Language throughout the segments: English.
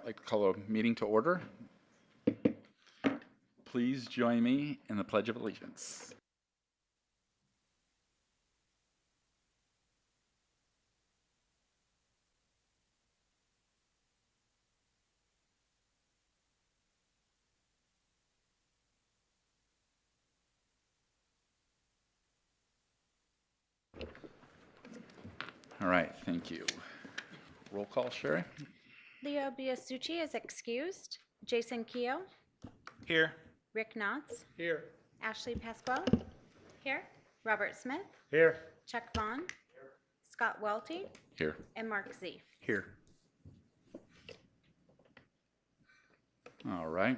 I'd like to call a meeting to order. Please join me in the Pledge of Allegiance. All right, thank you. Roll call, Sherry. Leo Biasucci is excused. Jason Keogh. Here. Rick Knotts. Here. Ashley Pasquale. Here. Robert Smith. Here. Chuck Vaughn. Scott Welty. Here. And Mark Zeef. Here. All right,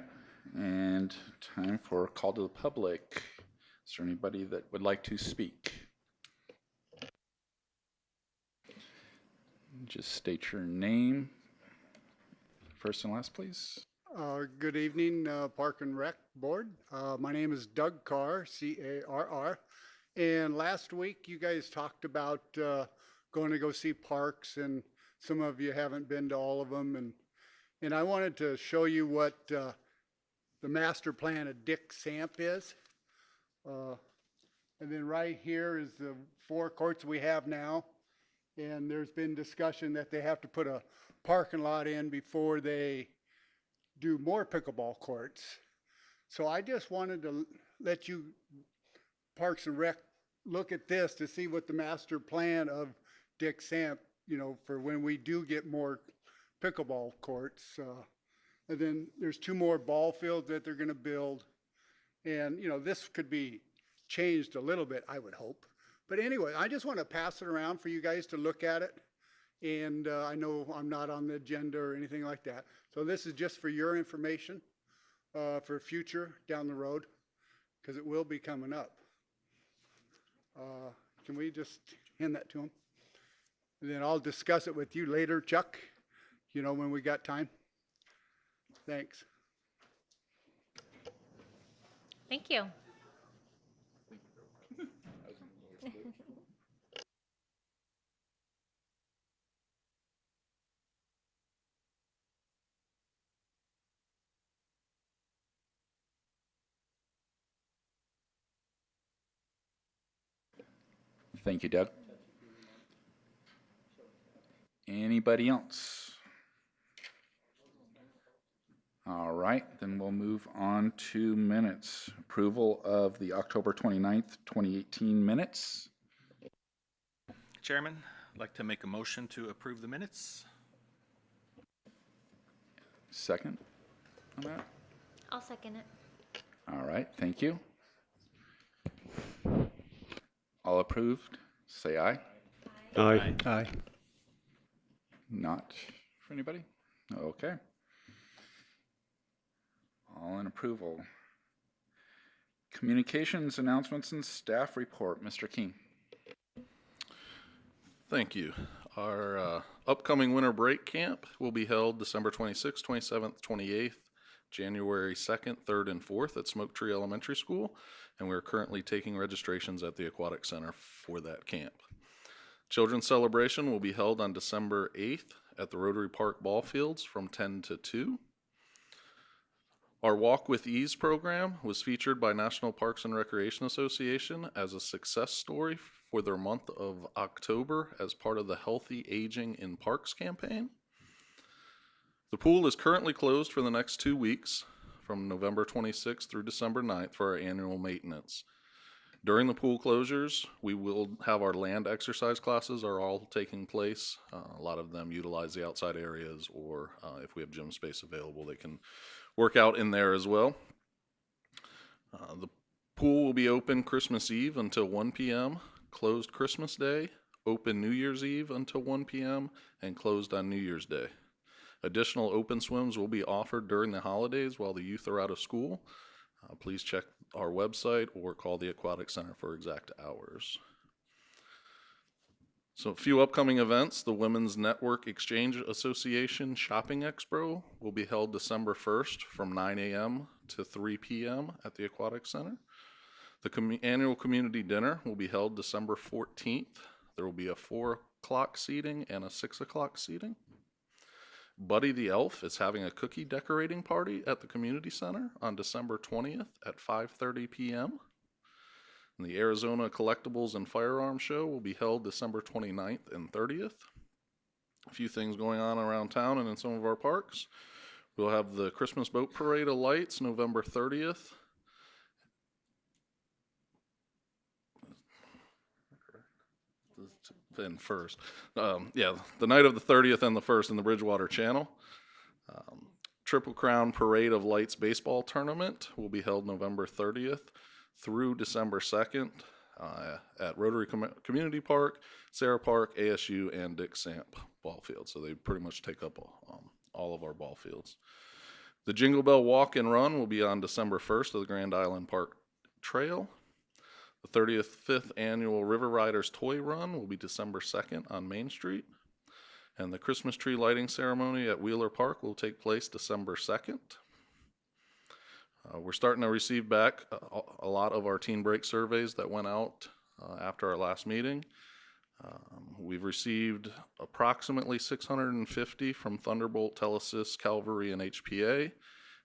and time for a call to the public. Is there anybody that would like to speak? Just state your name, first and last, please. Good evening, Park and Rec Board. My name is Doug Carr, C-A-R-R. And last week you guys talked about going to go see parks, and some of you haven't been to all of them. And I wanted to show you what the master plan of Dick Samp is. And then right here is the 4 courts we have now. And there's been discussion that they have to put a parking lot in before they do more pickleball courts. So I just wanted to let you, Parks and Rec, look at this to see what the master plan of Dick Samp, for when we do get more pickleball courts. And then there's 2 more ball fields that they're going to build. And, this could be changed a little bit, I would hope. But anyway, I just want to pass it around for you guys to look at it. And I know I'm not on the agenda or anything like that. So this is just for your information for future down the road, because it will be coming up. Can we just hand that to him? And then I'll discuss it with you later, Chuck, when we got time. Thanks. Thank you. Thank you, Doug. Anybody else? All right, then we'll move on to minutes. Approval of the October 29th, 2018 minutes. Chairman, I'd like to make a motion to approve the minutes. Second on that? I'll second it. All right, thank you. All approved, say aye. Aye. Aye. Not for anybody? Okay. All in approval. Communications, announcements, and staff report. Mr. King. Thank you. Our upcoming winter break camp will be held December 26th, 27th, 28th, January 2nd, 3rd, and 4th at Smoke Tree Elementary School, and we're currently taking registrations at the Aquatic Center for that camp. Children's Celebration will be held on December 8th at the Rotary Park Ball Fields from 10 to 2. Our Walk with Ease program was featured by National Parks and Recreation Association as a success story for their month of October as part of the Healthy Aging in Parks campaign. The pool is currently closed for the next 2 weeks from November 26th through December 9th for our annual maintenance. During the pool closures, we will have our land exercise classes are all taking place. A lot of them utilize the outside areas, or if we have gym space available, they can work out in there as well. The pool will be open Christmas Eve until 1 p.m., closed Christmas Day, open New Year's Eve until 1 p.m., and closed on New Year's Day. Additional open swims will be offered during the holidays while the youth are out of school. Please check our website or call the Aquatic Center for exact hours. So a few upcoming events. The Women's Network Exchange Association Shopping Expo will be held December 1st from 9 a.m. to 3 p.m. at the Aquatic Center. The annual community dinner will be held December 14th. There will be a 4 o'clock seating and a 6 o'clock seating. Buddy the Elf is having a cookie decorating party at the community center on December 20th at 5:30 p.m. And the Arizona Collectibles and Firearms Show will be held December 29th and 30th. A few things going on around town and in some of our parks. We'll have the Christmas Boat Parade of Lights November 30th. And first, the night of the 30th and the 1st in the Bridgewater Channel. Triple Crown Parade of Lights baseball tournament will be held November 30th through December 2nd at Rotary Community Park, Sarah Park, ASU, and Dick Samp ball fields. So they pretty much take up all of our ball fields. The Jingle Bell Walk and Run will be on December 1st at the Grand Island Park Trail. The 35th Annual River Riders Toy Run will be December 2nd on Main Street. And the Christmas tree lighting ceremony at Wheeler Park will take place December 2nd. We're starting to receive back a lot of our teen break surveys that went out after our last meeting. We've received approximately 650 from Thunderbolt, Telesis, Calvary, and HPA,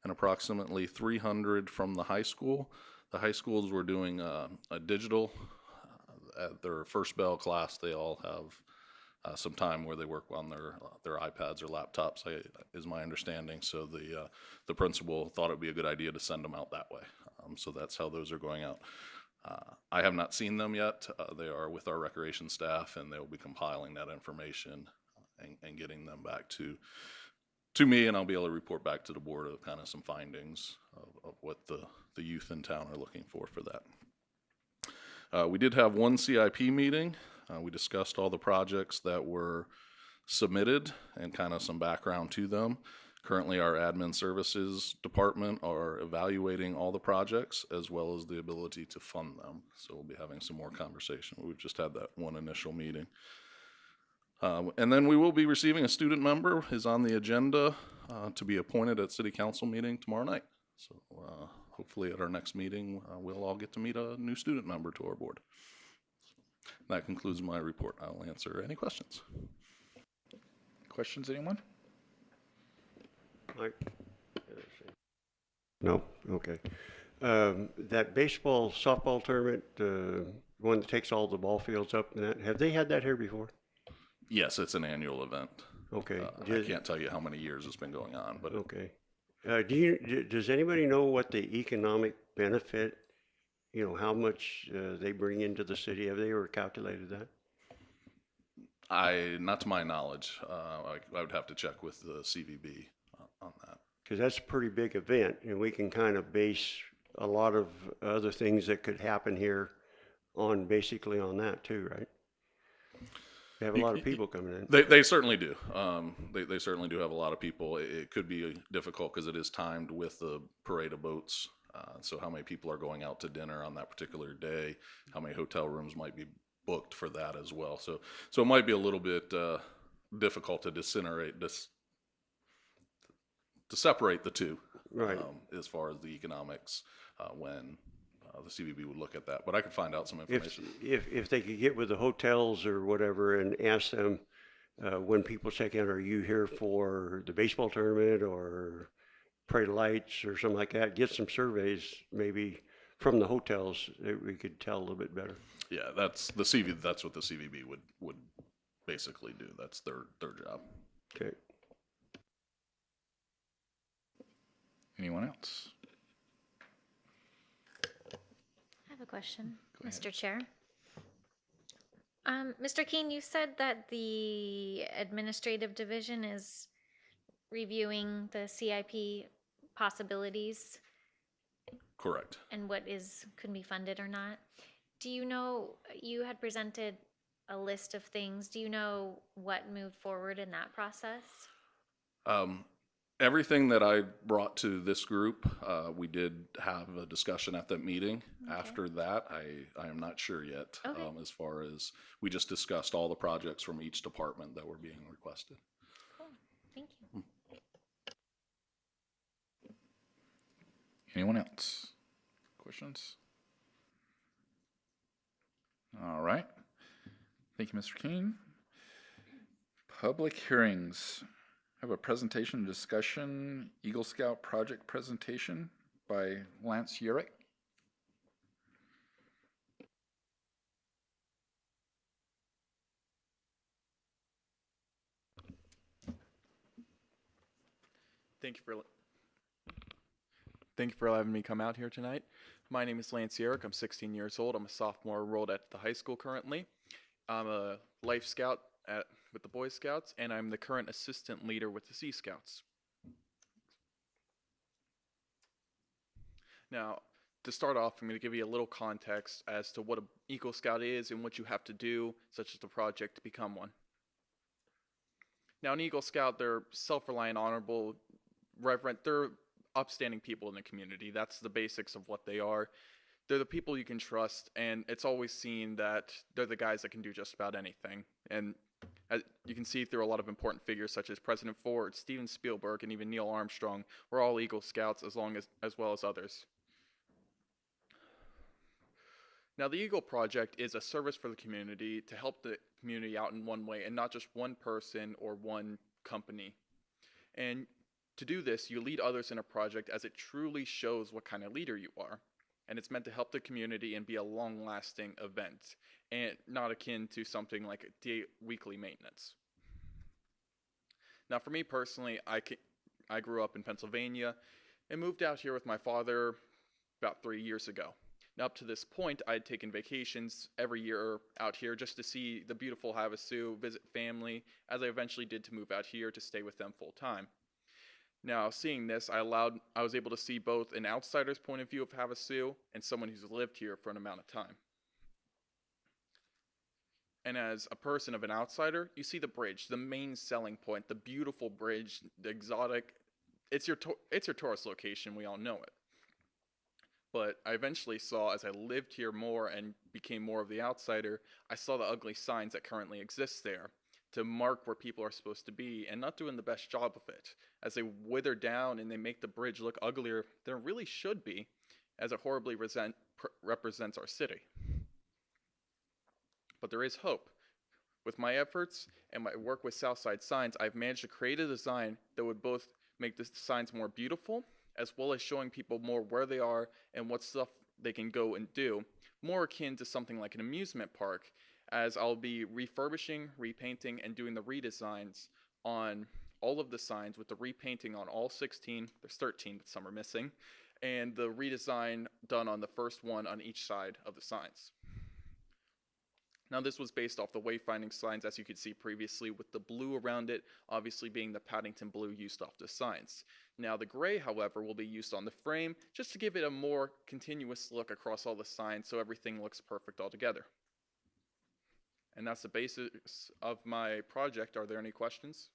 and approximately 300 from the high school. The high schools were doing a digital. At their first bell class, they all have some time where they work on their iPads or laptops, is my understanding. So the principal thought it would be a good idea to send them out that way. So that's how those are going out. I have not seen them yet. They are with our recreation staff, and they will be compiling that information and getting them back to me, and I'll be able to report back to the board of kind of some findings of what the youth in town are looking for that. We did have one CIP meeting. We discussed all the projects that were submitted and kind of some background to them. Currently, our admin services department are evaluating all the projects as well as the ability to fund them. So we'll be having some more conversation. We've just had that one initial meeting. And then we will be receiving a student member is on the agenda to be appointed at city council meeting tomorrow night. So hopefully at our next meeting, we'll all get to meet a new student member to our board. That concludes my report. I'll answer any questions. Questions, anyone? Mike? No? Okay. That baseball, softball tournament, one that takes all the ball fields up, and that, have they had that here before? Yes, it's an annual event. Okay. I can't tell you how many years it's been going on, but Okay. Does anybody know what the economic benefit, how much they bring into the city? Have they ever calculated that? not to my knowledge. I would have to check with the CVB on that. Because that's a pretty big event, and we can kind of base a lot of other things that could happen here on basically on that too, right? They have a lot of people coming in. They certainly do. They certainly do have a lot of people. It could be difficult because it is timed with the parade of boats. So how many people are going out to dinner on that particular day? How many hotel rooms might be booked for that as well? So it might be a little bit difficult to separate the two, Right. As far as the economics when the CVB would look at that. But I could find out some information. If they could get with the hotels or whatever and ask them when people check in, are you here for the baseball tournament or Parade of Lights or something like that? Get some surveys maybe from the hotels that we could tell a little bit better. Yeah, that's what the CVB would basically do. That's their job. Okay. Anyone else? I have a question, Go ahead. Mr. Chair. Mr. Keene, you said that the administrative division is reviewing the CIP possibilities Correct. and what could be funded or not. Do you know, you had presented a list of things. Do you know what moved forward in that process? Everything that I brought to this group, we did have a discussion at that meeting. Okay. After that, I am not sure yet. Okay. As far as we just discussed all the projects from each department that were being requested. Cool. Thank you. Anyone else? Questions? All right. Thank you, Mr. King. Public hearings. Have a presentation and discussion, Eagle Scout project presentation by Lance Yurick. Thank you for having me come out here tonight. My name is Lance Yerrick. I'm 16 years old. I'm a sophomore enrolled at the high school currently. I'm a Life Scout with the Boy Scouts, and I'm the current assistant leader with the Sea Scouts. Now, to start off, I'm going to give you a little context as to what an Eagle Scout is and what you have to do, such as the project, to become one. Now, an Eagle Scout, they're self-reliant, honorable, reverent. They're upstanding people in the community. That's the basics of what they are. They're the people you can trust, and it's always seen that they're the guys that can do just about anything. And as you can see through a lot of important figures such as President Ford, Steven Spielberg, and even Neil Armstrong were all Eagle Scouts as well as others. Now, the Eagle Project is a service for the community to help the community out in one way and not just one person or one company. And to do this, you lead others in a project as it truly shows what kind of leader you are. And it's meant to help the community and be a long-lasting event, and not akin to something like weekly maintenance. Now, for me personally, I grew up in Pennsylvania and moved out here with my father about 3 years ago. Now, up to this point, I had taken vacations every year out here just to see the beautiful Havasu, visit family, as I eventually did to move out here to stay with them full time. Now, seeing this, I was able to see both an outsider's point of view of Havasu and someone who's lived here for an amount of time. And as a person of an outsider, you see the bridge, the main selling point, the beautiful bridge, the exotic. It's your tourist location, we all know it. But I eventually saw, as I lived here more and became more of the outsider, I saw the ugly signs that currently exist there to mark where people are supposed to be and not doing the best job of it, as they wither down and they make the bridge look uglier than it really should be, as it horribly represents our city. But there is hope. With my efforts and my work with Southside Signs, I've managed to create a design that would both make the signs more beautiful, as well as showing people more where they are and what stuff they can go and do, more akin to something like an amusement park, as I'll be refurbishing, repainting, and doing the redesigns on all of the signs with the repainting on all 16, there's 13, but some are missing, and the redesign done on the first one on each side of the signs. Now, this was based off the wayfinding signs, as you could see previously, with the blue around it obviously being the Paddington blue used off the signs. Now, the gray, however, will be used on the frame just to give it a more continuous look across all the signs so everything looks perfect altogether. And that's the basis of my project. Are there any questions?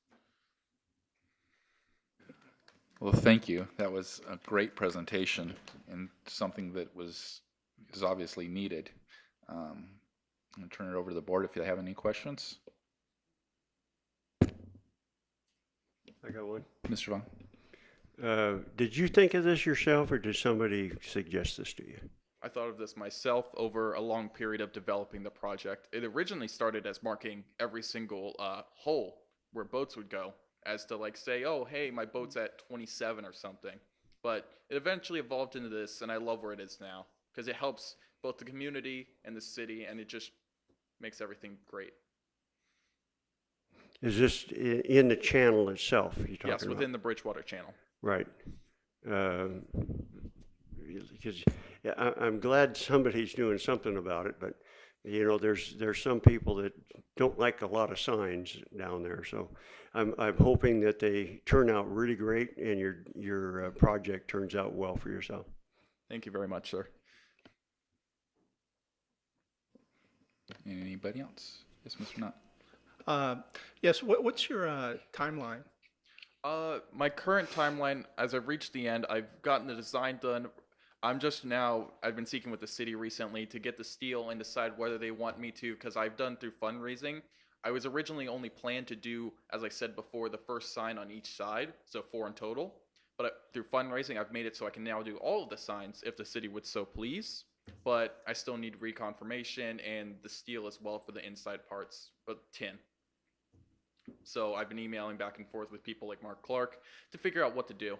Well, thank you. That was a great presentation and something that is obviously needed. I'm going to turn it over to the board if you have any questions. I got one. Mr. Vaughn? Did you think of this yourself, or did somebody suggest this to you? I thought of this myself over a long period of developing the project. It originally started as marking every single hole where boats would go, as to like say, oh, hey, my boat's at 27 or something. But it eventually evolved into this, and I love where it is now, because it helps both the community and the city, and it just makes everything great. Is this in the channel itself you're talking Yes, about? within the Bridgewater Channel. Right. Because I'm glad somebody's doing something about it, but you know, there's some people that don't like a lot of signs down there. So I'm hoping that they turn out really great and your project turns out well for yourself. Thank you very much, sir. Anybody else? Yes, Mr. Nutt. Yes, what's your timeline? My current timeline, as I've reached the end, I've gotten the design done. I've been speaking with the city recently to get the steel and decide whether they want me to, because I've done through fundraising. I was originally only planned to do, as I said before, the first sign on each side, so 4 in total. But through fundraising, I've made it so I can now do all of the signs if the city would so please. But I still need reconfirmation and the steel as well for the inside parts, but tin. So I've been emailing back and forth with people like Mark Clark to figure out what to do.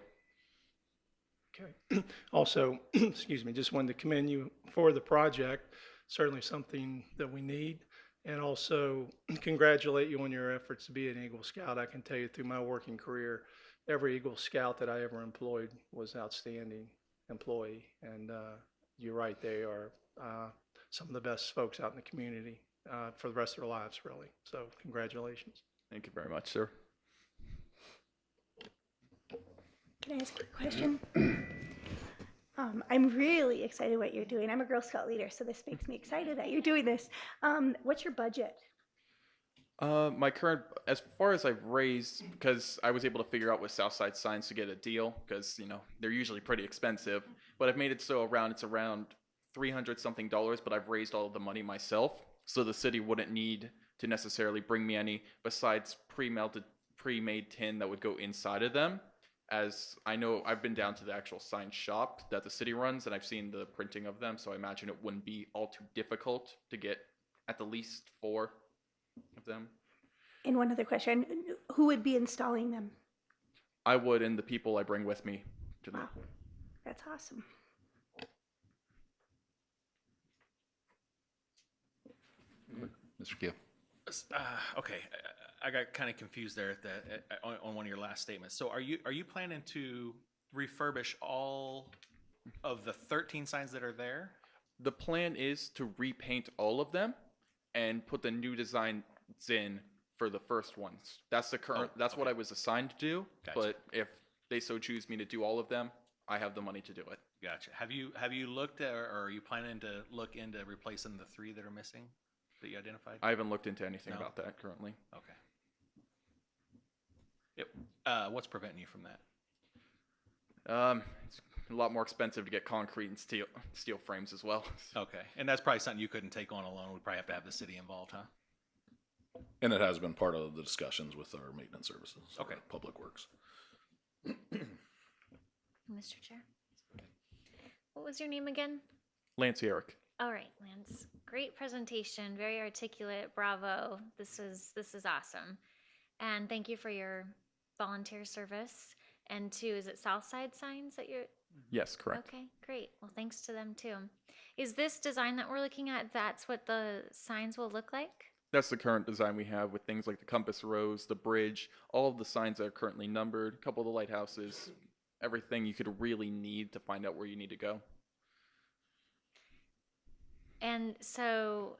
Okay. Also, excuse me, just wanted to commend you for the project. Certainly something that we need. And also congratulate you on your efforts to be an Eagle Scout. I can tell you through my working career, every Eagle Scout that I ever employed was outstanding employee. And you're right, they are some of the best folks out in the community for the rest of their lives, really. So congratulations. Thank you very much, sir. Can I ask you a question? I'm really excited what you're doing. I'm a Girl Scout leader, so this makes me excited that you're doing this. What's your budget? My current, as far as I've raised, because I was able to figure out with Southside Signs to get a deal, because, you know, they're usually pretty expensive, but I've made it so it's around $300 something, but I've raised all of the money myself, so the city wouldn't need to necessarily bring me any besides pre-made tin that would go inside of them. As I know, I've been down to the actual sign shop that the city runs, and I've seen the printing of them, so I imagine it wouldn't be all too difficult to get at the least 4 of them. And one other question, who would be installing them? I would, and the people I bring with me to Wow, that's awesome. Mr. Keel. Okay, I got kind of confused there on one of your last statements. So are you planning to refurbish all of the 13 signs that are there? The plan is to repaint all of them and put the new designs in for the first ones. That's the current. That's what I was assigned to do. Gotcha. But if they so choose me to do all of them, I have the money to do it. Gotcha. Have you looked at, or are you planning to look into replacing the 3 that are missing that you identified? I haven't looked into anything No? about that currently. Okay. Yep. What's preventing you from that? It's a lot more expensive to get concrete and steel frames as well. Okay, and that's probably something you couldn't take on alone. We'd probably have to have the city involved, huh? And it has been part of the discussions with our maintenance services. Okay. Public Works. Mr. Chair. What was your name again? Lance Eric. All right, Lance. Great presentation, very articulate. Bravo. This is awesome. And thank you for your volunteer service. And too, is it Southside Signs that you're? Yes, correct. Okay, great. Well, thanks to them too. Is this design that we're looking at, that's what the signs will look like? That's the current design we have with things like the compass rose, the bridge, all of the signs that are currently numbered, a couple of the lighthouses, everything you could really need to find out where you need to go. And so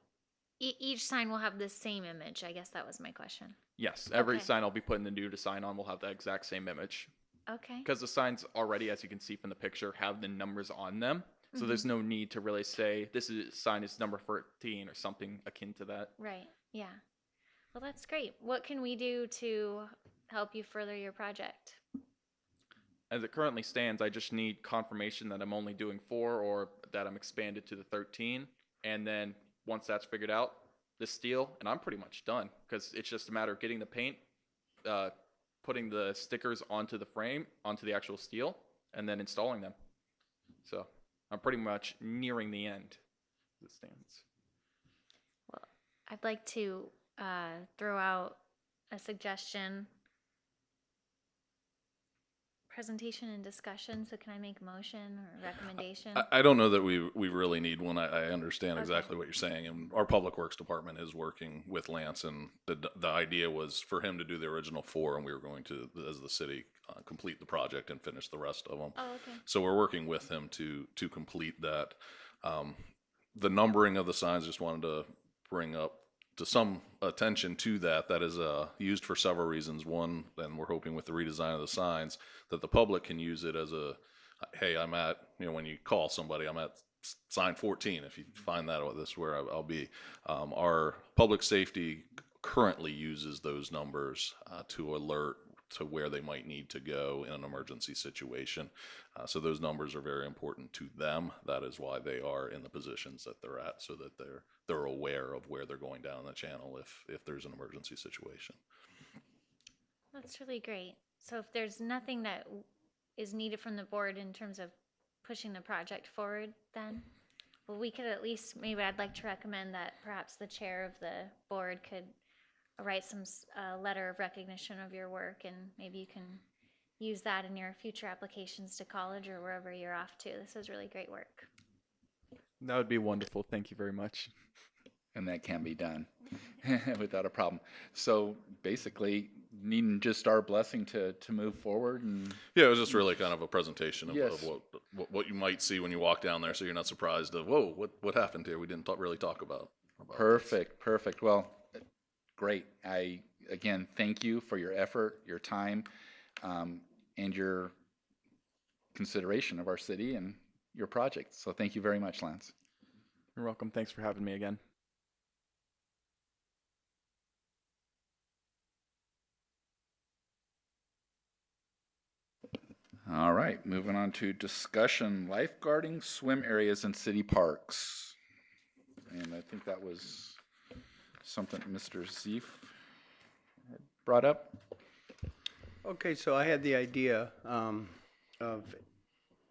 each sign will have the same image. I guess that was my question. Yes, every Okay. sign I'll be putting the new design on will have the exact same image. Okay. Because the signs already, as you can see from the picture, have the numbers on them. So there's no need to really say, sign is number 13 or something akin to that. Right. Yeah. Well, that's great. What can we do to help you further your project? As it currently stands, I just need confirmation that I'm only doing 4 or that I'm expanded to the 13. And then once that's figured out, the steel, and I'm pretty much done because it's just a matter of getting the paint, putting the stickers onto the frame, onto the actual steel, and then installing them. So I'm pretty much nearing the end as it stands. Well, I'd like to throw out a suggestion. Presentation and discussion. So can I make a motion or a recommendation? I don't know that we really need one. I understand Okay. exactly what you're saying, and our Public Works Department is working with Lance, and the idea was for him to do the original 4, and we were going to, as the city, complete the project and finish the rest of them. Oh, okay. So we're working with him to complete that. The numbering of the signs, just wanted to bring up to some attention to that. That is used for several reasons. One, and we're hoping with the redesign of the signs, that the public can use it as a, hey, I'm at, when you call somebody, I'm at sign 14. If you find that, this is where I'll be. Our public safety currently uses those numbers to alert to where they might need to go in an emergency situation. So those numbers are very important to them. That is why they are in the positions that they're at, so that they're aware of where they're going down the channel if there's an emergency situation. That's really great. So if there's nothing that is needed from the board in terms of pushing the project forward, then, well, we could at least, maybe I'd like to recommend that perhaps the chair of the board could write some letter of recognition of your work, and maybe you can use that in your future applications to college or wherever you're off to. This is really great work. That would be wonderful. Thank you very much. And that can be done without a problem. So basically, needing just our blessing to move forward. And Yeah, it was just really kind of a presentation of, Yes. of what you might see when you walk down there, so you're not surprised of, whoa, what happened here? We didn't really talk about this. Perfect. Well, great. Again, thank you for your effort, your time, and your consideration of our city and your project. So thank you very much, Lance. You're welcome. Thanks for having me again. All right, moving on to discussion, lifeguarding swim areas in city parks. And I think that was something Mr. Zeef had brought up. Okay, so I had the idea of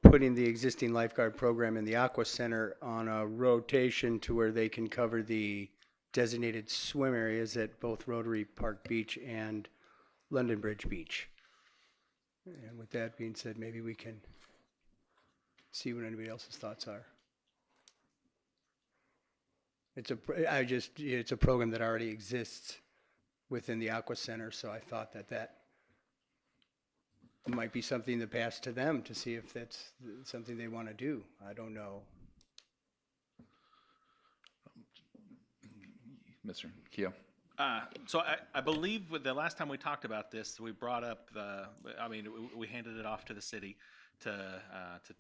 putting the existing lifeguard program in the Aqua Center on a rotation to where they can cover the designated swim areas at both Rotary Park Beach and London Bridge Beach. And with that being said, maybe we can see what anybody else's thoughts are. It's a program that already exists within the Aqua Center, so I thought that might be something to pass to them to see if that's something they want to do. I don't know. Mr. Keough. So I believe with the last time we talked about this, we brought up we handed it off to the city to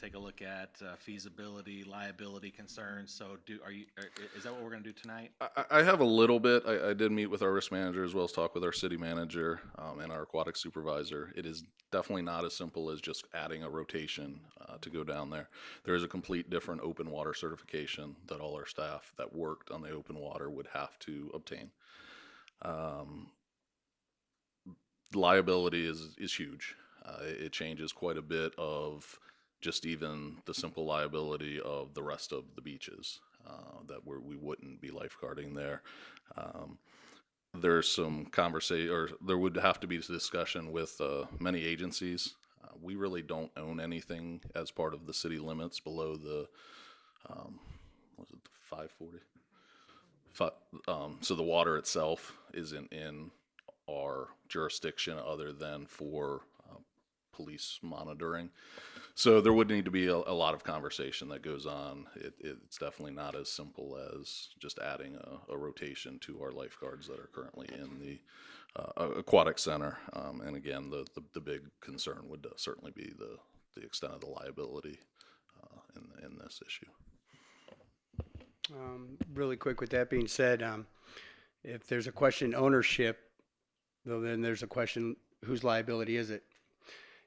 take a look at feasibility, liability concerns. So is that what we're going to do tonight? I have a little bit. I did meet with our risk manager as well as talk with our city manager and our aquatic supervisor. It is definitely not as simple as just adding a rotation to go down there. There is a complete different open water certification that all our staff that worked on the open water would have to obtain. Liability is huge. It changes quite a bit of just even the simple liability of the rest of the beaches that we wouldn't be lifeguarding there. There's some conversation, or there would have to be discussion with many agencies. We really don't own anything as part of the city limits below the, was it the 540? So the water itself isn't in our jurisdiction other than for police monitoring. So there would need to be a lot of conversation that goes on. It's definitely not as simple as just adding a rotation to our lifeguards that are currently in the aquatic center. And again, the big concern would certainly be the extent of the liability in this issue. Really quick, with that being said, if there's a question ownership, though, then there's a question, whose liability is it?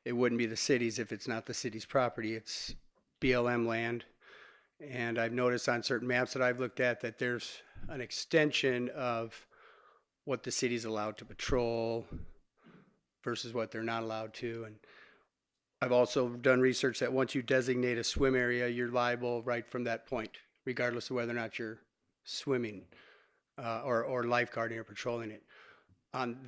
It wouldn't be the city's if it's not the city's property. It's BLM land. And I've noticed on certain maps that I've looked at that there's an extension of what the city's allowed to patrol versus what they're not allowed to. And I've also done research that once you designate a swim area, you're liable right from that point, regardless of whether or not you're swimming or lifeguarding or patrolling it.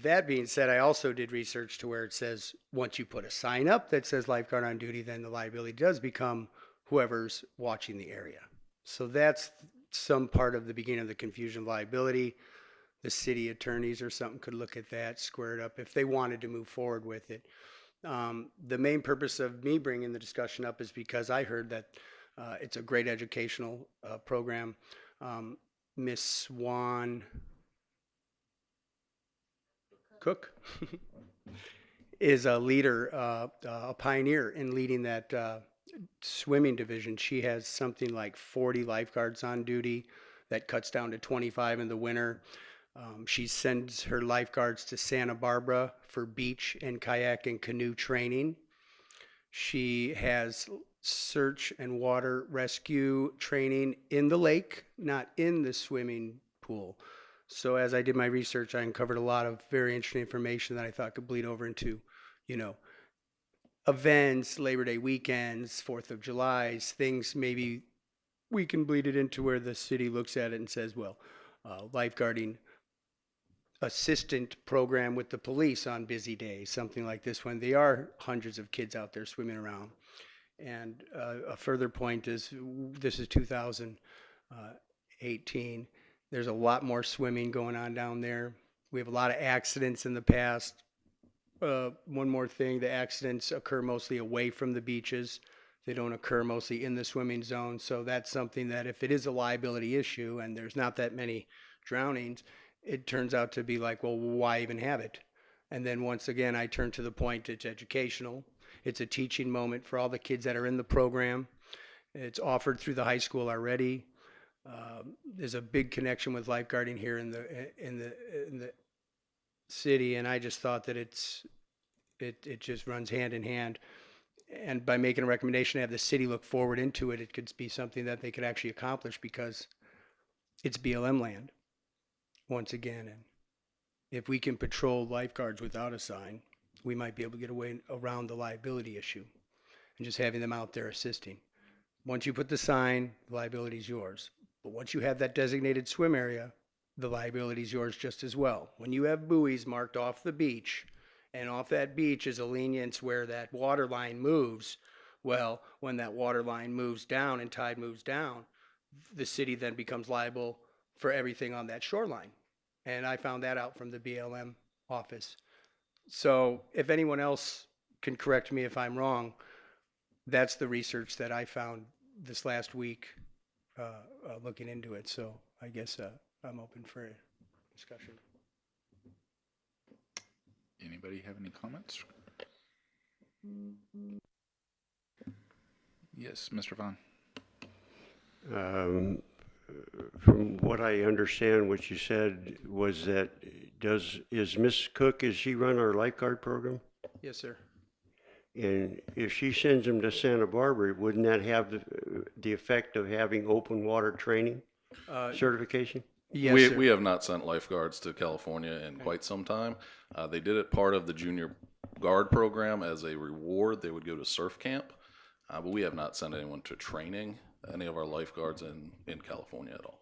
That being said, I also did research to where it says once you put a sign up that says lifeguard on duty, then the liability does become whoever's watching the area. So that's some part of the beginning of the confusion of liability. The city attorneys or something could look at that, square it up if they wanted to move forward with it. The main purpose of me bringing the discussion up is because I heard that it's a great educational program. Miss Swan Cook is a leader, a pioneer in leading that swimming division. She has something like 40 lifeguards on duty. That cuts down to 25 in the winter. She sends her lifeguards to Santa Barbara for beach and kayak and canoe training. She has search and water rescue training in the lake, not in the swimming pool. So as I did my research, I uncovered a lot of very interesting information that I thought could bleed over into, events, Labor Day weekends, 4th of July's, things maybe we can bleed it into where the city looks at it and says, well, lifeguarding assistant program with the police on busy days, something like this, when there are hundreds of kids out there swimming around. And a further point is, this is 2018. There's a lot more swimming going on down there. We have a lot of accidents in the past. One more thing, the accidents occur mostly away from the beaches. They don't occur mostly in the swimming zone. So that's something that if it is a liability issue and there's not that many drownings, it turns out to be like, well, why even have it? And then once again, I turn to the point, it's educational. It's a teaching moment for all the kids that are in the program. It's offered through the high school already. There's a big connection with lifeguarding here in the city, and I just thought that it just runs hand in hand. And by making a recommendation to have the city look forward into it, it could be something that they could actually accomplish, because it's BLM land once again. And if we can patrol lifeguards without a sign, we might be able to get away around the liability issue and just having them out there assisting. Once you put the sign, the liability is yours. But once you have that designated swim area, the liability is yours just as well. When you have buoys marked off the beach, and off that beach is a lenience where that water line moves, well, when that water line moves down and tide moves down, the city then becomes liable for everything on that shoreline. And I found that out from the BLM office. So if anyone else can correct me if I'm wrong, that's the research that I found this last week looking into it. So I guess I'm open for discussion. Anybody have any comments? Yes, Mr. Vaughn. From what I understand, what you said was that is Miss Cook, is she run our lifeguard program? Yes, sir. And if she sends them to Santa Barbara, wouldn't that have the effect of having open water training certification? Yes, sir. We have not sent lifeguards to California in quite some time. They did it part of the junior guard program as a reward. They would go to surf camp, but we have not sent anyone to training, any of our lifeguards in California at all.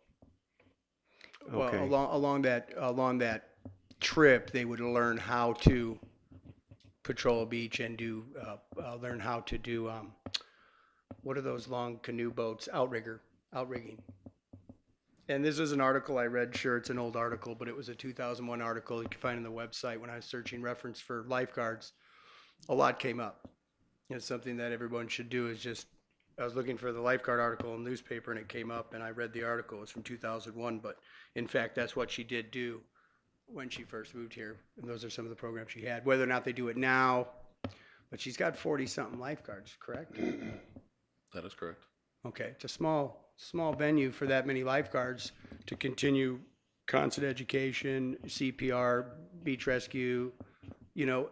Well, Okay. along that trip, they would learn how to patrol a beach and learn how to do what are those long canoe boats? Outrigging. And this is an article I read. Sure, it's an old article, but it was a 2001 article you can find on the website. When I was searching reference for lifeguards, a lot came up. It's something that everyone should do. Is just, I was looking for the lifeguard article in the newspaper, and it came up, and I read the article. It was from 2001, but in fact, that's what she did do when she first moved here. And those are some of the programs she had. Whether or not they do it now, but she's got 40-something lifeguards, correct? That is correct. Okay, it's a small venue for that many lifeguards to continue constant education, CPR, beach rescue,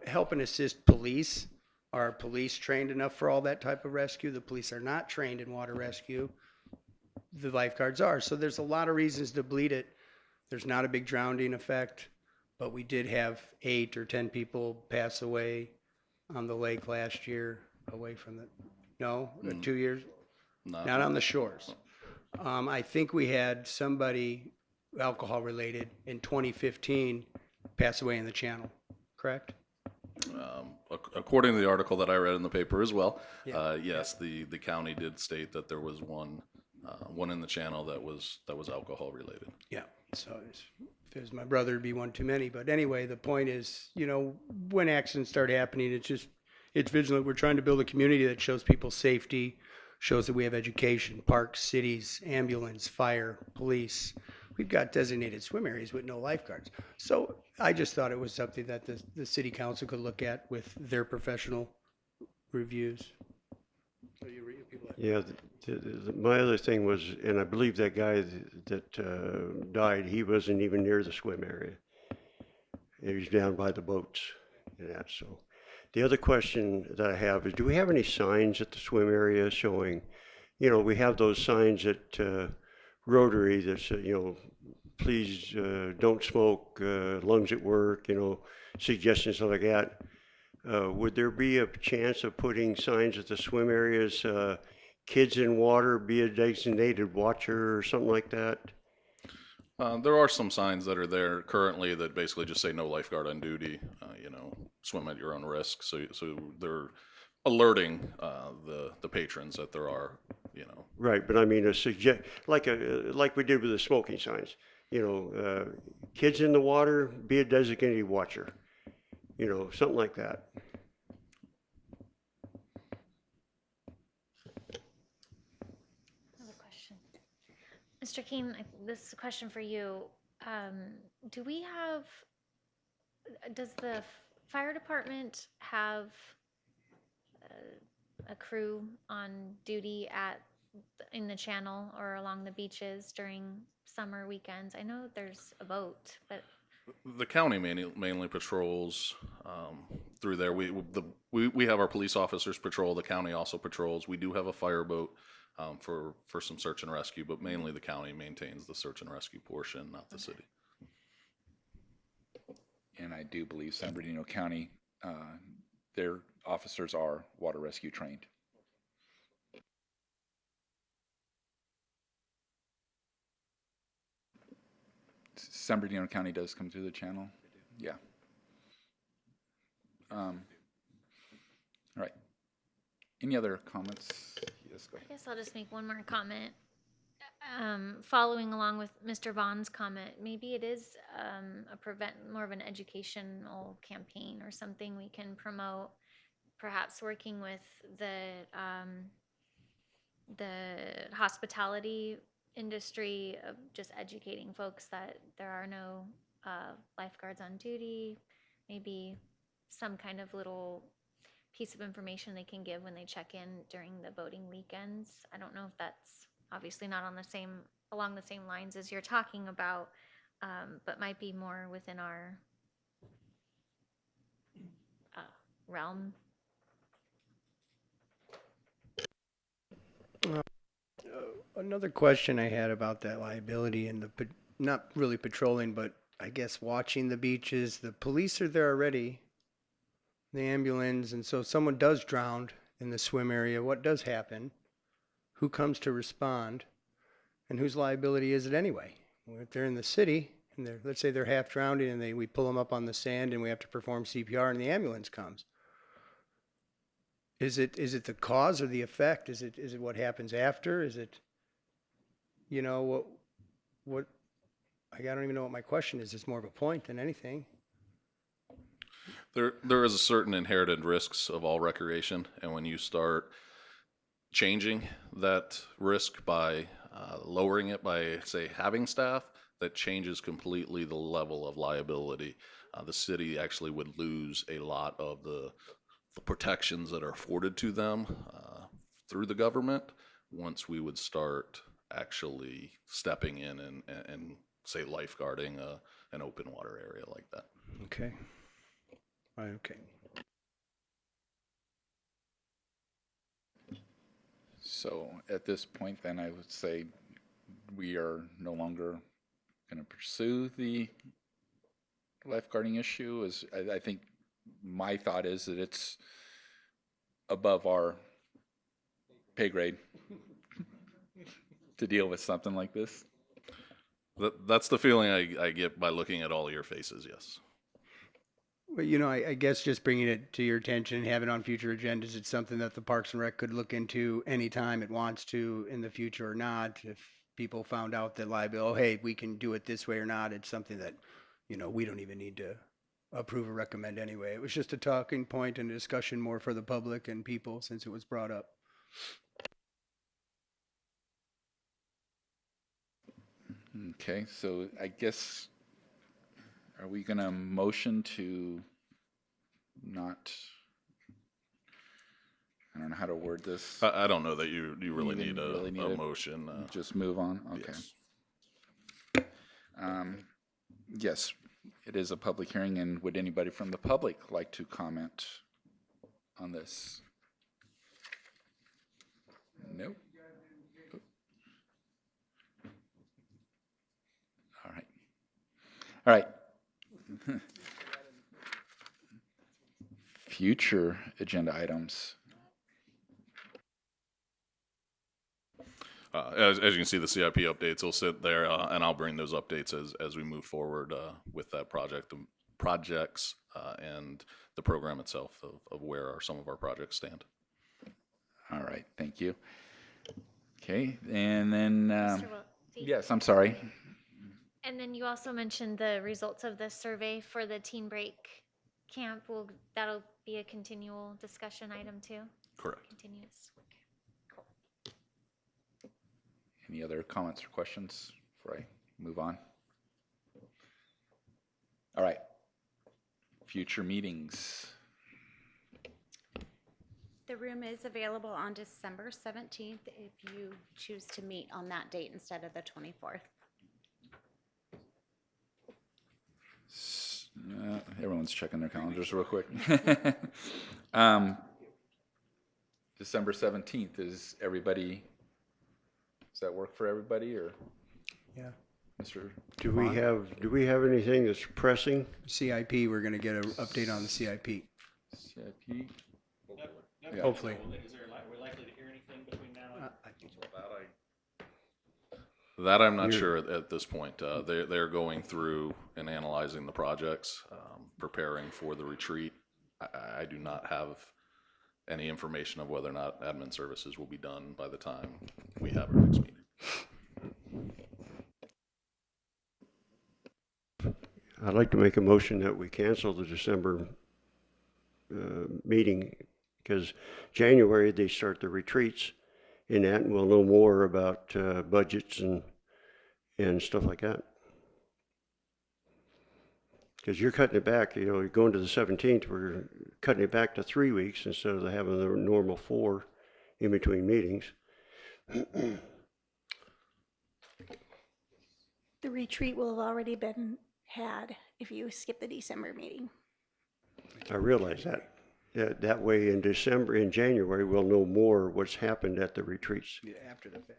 help and assist police. Are police trained enough for all that type of rescue? The police are not trained in water rescue. The lifeguards are. So there's a lot of reasons to bleed it. There's not a big drowning effect, but we did have 8 or 10 people pass away on the lake last year away from the, 2 years? Not on the shores. I think we had somebody alcohol related in 2015 pass away in the channel, correct? According to the article that I read in the paper as well, Yeah. yes, the county did state that there was one in the channel that was alcohol related. Yeah, so if it was my brother, it'd be one too many. But anyway, the point is, when accidents start happening, it's vigilant. We're trying to build a community that shows people safety, shows that we have education, parks, cities, ambulance, fire, police. We've got designated swim areas with no lifeguards. So I just thought it was something that the city council could look at with their professional reviews. So Yeah, my other thing was, and I believe that guy that died, he wasn't even near the swim area. He was down by the boats and that, so. The other question that I have is, do we have any signs at the swim area showing, we have those signs at Rotary that say, please don't smoke, lungs at work, suggestions stuff like that. Would there be a chance of putting signs at the swim areas, kids in water, be a designated watcher or something like that? There are some signs that are there currently that basically just say no lifeguard on duty, swim at your own risk. So they're alerting the patrons that there are, Right, but I mean, like we did with the smoking signs, kids in the water, be a designated watcher, something like that. Another question. Mr. King, this is a question for you. Do we have, does the fire department have a crew on duty in the channel or along the beaches during summer weekends? I know there's a boat, but the county mainly patrols through there. We have our police officers patrol. The county also patrols. We do have a fireboat for some search and rescue, but mainly the county maintains the search and rescue portion, not the city. And I do believe San Bernardino County, their officers are water rescue trained. San Bernardino County does come through the channel. Yeah. All right. Any other comments? Yes, go ahead. I guess I'll just make one more comment. Following along with Mr. Vaughn's comment, maybe it is more of an educational campaign or something we can promote, perhaps working with the hospitality industry of just educating folks that there are no lifeguards on duty, maybe some kind of little piece of information they can give when they check in during the boating weekends. I don't know if that's obviously not along the same lines as you're talking about, but might be more within our realm. Another question I had about that liability and not really patrolling, but I guess watching the beaches. The police are there already, the ambulance, and so if someone does drown in the swim area, what does happen? Who comes to respond? And whose liability is it anyway? Well, if they're in the city and let's say they're half drowned and we pull them up on the sand and we have to perform CPR and the ambulance comes. Is it the cause or the effect? Is it what happens after? Is it, what, I don't even know what my question is. It's more of a point than anything. There is a certain inherited risks of all recreation, and when you start changing that risk by lowering it by, say, having staff, that changes completely the level of liability. The city actually would lose a lot of the protections that are afforded to them through the government once we would start actually stepping in and say, lifeguarding an open water area like that. Okay. Okay. So at this point, then I would say we are no longer going to pursue the lifeguarding issue. I think my thought is that it's above our pay grade to deal with something like this. That's the feeling I get by looking at all your faces, yes. Well, I guess just bringing it to your attention and having it on future agendas, it's something that the Parks and Rec could look into anytime it wants to in the future or not. If people found out that liability, hey, we can do it this way or not, it's something that, we don't even need to approve or recommend anyway. It was just a talking point and a discussion more for the public and people since it was brought up. Okay, so I guess, are we going to motion to not, I don't know how to word this. I don't know that you really need really need a it? motion. Just move on? Okay. Yes. Yes, it is a public hearing, and would anybody from the public like to comment on this? Nope. All right. All right. Future agenda items. As you can see, the CIP updates will sit there, and I'll bring those updates as we move forward with that project, the projects, and the program itself of where some of our projects stand. All right, thank you. Okay, and then, Mr. Wiltie? yes, I'm sorry. And then you also mentioned the results of the survey for the teen break camp. That'll be a continual discussion item too? Correct. Continuous. Cool. Any other comments or questions before I move on? All right. Future meetings. The room is available on December 17th if you choose to meet on that date instead of the 24th. Everyone's checking their calendars real quick. December 17th, does that work for everybody, or? Yeah. Mr. Do we Vaughn? have anything that's pressing? CIP, we're gonna get an update on the CIP. CIP? Yeah. Hopefully. Are we likely to hear anything between now and? I think so. That I'm not sure at this point. They're going through and analyzing the projects, preparing for the retreat. I do not have any information of whether or not admin services will be done by the time we have our next meeting. I'd like to make a motion that we cancel the December meeting, because January they start the retreats in that, and we'll know more about budgets and stuff like that. Because you're cutting it back, you're going to the 17th, we're cutting it back to 3 weeks instead of having the normal 4 in between meetings. The retreat will have already been had if you skip the December meeting. I realize that. Yeah, that way in January, we'll know more what's happened at the retreats. Yeah, after the fact.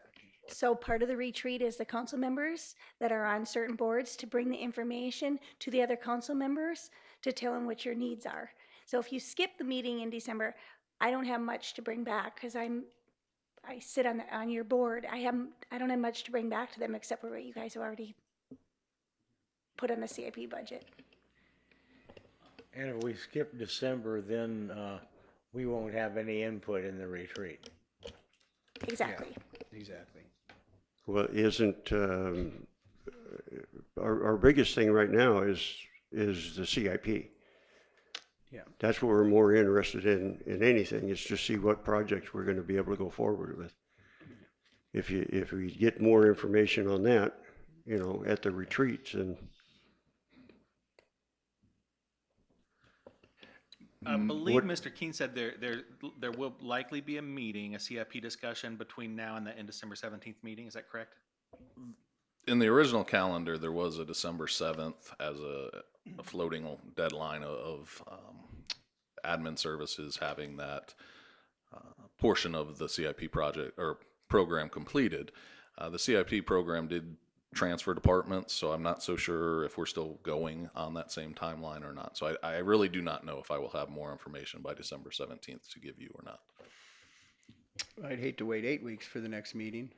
So part of the retreat is the council members that are on certain boards to bring the information to the other council members to tell them what your needs are. So if you skip the meeting in December, I don't have much to bring back because I sit on your board. I don't have much to bring back to them except for what you guys have already put on the CIP budget. And if we skip December, then we won't have any input in the retreat. Exactly. Yeah, exactly. Well, isn't our biggest thing right now is the CIP. Yeah. That's what we're more interested in anything, is to see what projects we're going to be able to go forward with. If we get more information on that, at the retreats, and I believe Mr. Keene said there will likely be a meeting, a CIP discussion between now and the December 17th meeting. Is that correct? In the original calendar, there was a December 7th as a floating deadline of admin services having that portion of the CIP project or program completed. The CIP program did transfer departments, so I'm not so sure if we're still going on that same timeline or not. So I really do not know if I will have more information by December 17th to give you or not. I'd hate to wait 8 weeks for the next meeting.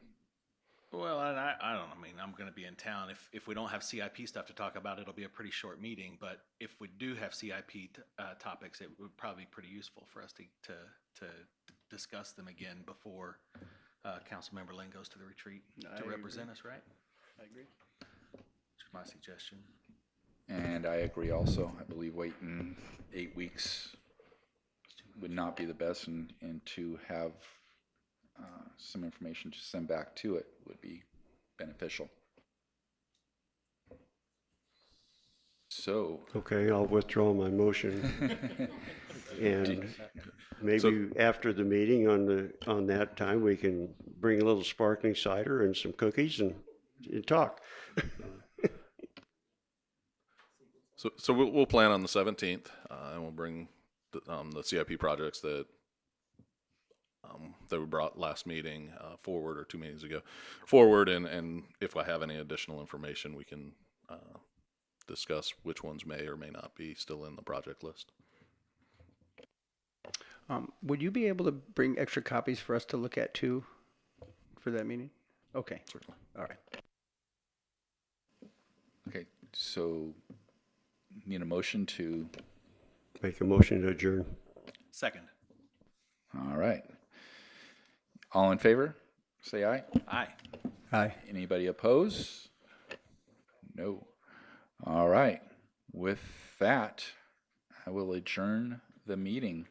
Well, and I don't know. I mean, I'm going to be in town. If we don't have CIP stuff to talk about, it'll be a pretty short meeting. But if we do have CIP topics, it would probably be pretty useful for us to discuss them again before Councilmember Lynn goes to the retreat to represent us, right? I agree. That's my suggestion. And I agree also. I believe waiting 8 weeks would not be the best, and to have some information to send back to it would be beneficial. So. okay, I'll withdraw my motion. And maybe after the meeting on that time, we can bring a little sparkling cider and some cookies and talk. So we'll plan on the 17th, and we'll bring the CIP projects that we brought last meeting forward, or 2 meetings ago forward, and if I have any additional information, we can discuss which ones may or may not be still in the project list. Would you be able to bring extra copies for us to look at too, for that meeting? Okay, Certainly. all right. Okay, so need a motion to, Make a motion to adjourn. Second. all right. All in favor, say aye. Aye. Aye. Anybody oppose? No. All right. With that, I will adjourn the meeting.